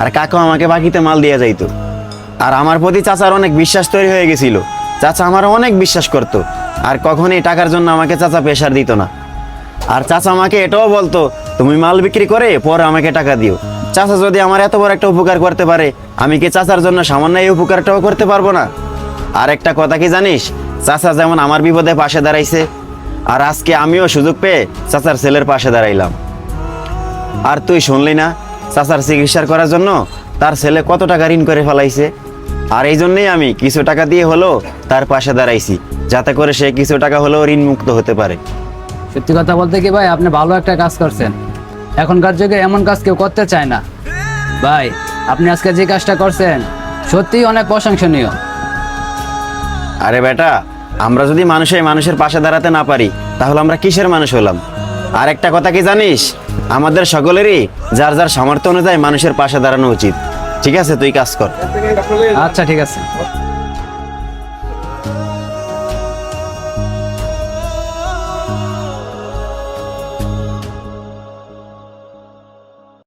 আর কাকা আমাকে বাকিতে মাল দিয়ে যাইতো। আর আমার প্রতি চাচার অনেক বিশ্বাস তৈরি হয়ে গেছিল। চাচা আমার অনেক বিশ্বাস করতো, আর কখনোই টাকার জন্য আমাকে চাচা প্রেশার দিত না। আর চাচা আমাকে এটাও বলতো, তুমি মাল বিক্রি করে পরে আমাকে টাকা দিও। চাচা যদি আমার এত বড় একটা উপকার করতে পারে, আমি কি চাচার জন্য সামান্য এই উপকারটাও করতে পারবো না? আর একটা কথা কি জানিস, চাচা যেমন আমার বিপদে পাশে দাঁড়াইছে, আর আজকে আমিও সুযোগ পেয়ে চাচার ছেলের পাশে দাঁড়াইলাম। আর তুই শুনলি না, চাচার চিকিৎসা করার জন্য তার ছেলে কত টাকা ঋণ করে ফেলাইছে। আর এই জন্যই আমি কিছু টাকা দিয়ে হলেও তার পাশে দাঁড়াইছি, যাতে করে সে কিছু টাকা হলেও ঋণ মুক্ত হতে পারে। সত্যি কথা বলতে কি ভাই, আপনি ভালো একটা কাজ করছেন। এখনকার যুগে এমন কাজ কেউ করতে চায় না। ভাই, আপনি আজকে যে কাজটা করছেন সত্যিই অনেক প্রশংসনীয়। আরে বেটা, আমরা যদি মানুষের পাশে দাঁড়াতে না পারি, তাহলে আমরা কিসের মানুষ হলাম? আর একটা কথা কি জানিস, আমাদের সকলেরই যার যার সামর্থ্য অনুযায়ী মানুষের পাশে দাঁড়ানো উচিত। ঠিক আছে, তুই কাজ কর। আচ্ছা, ঠিক আছে।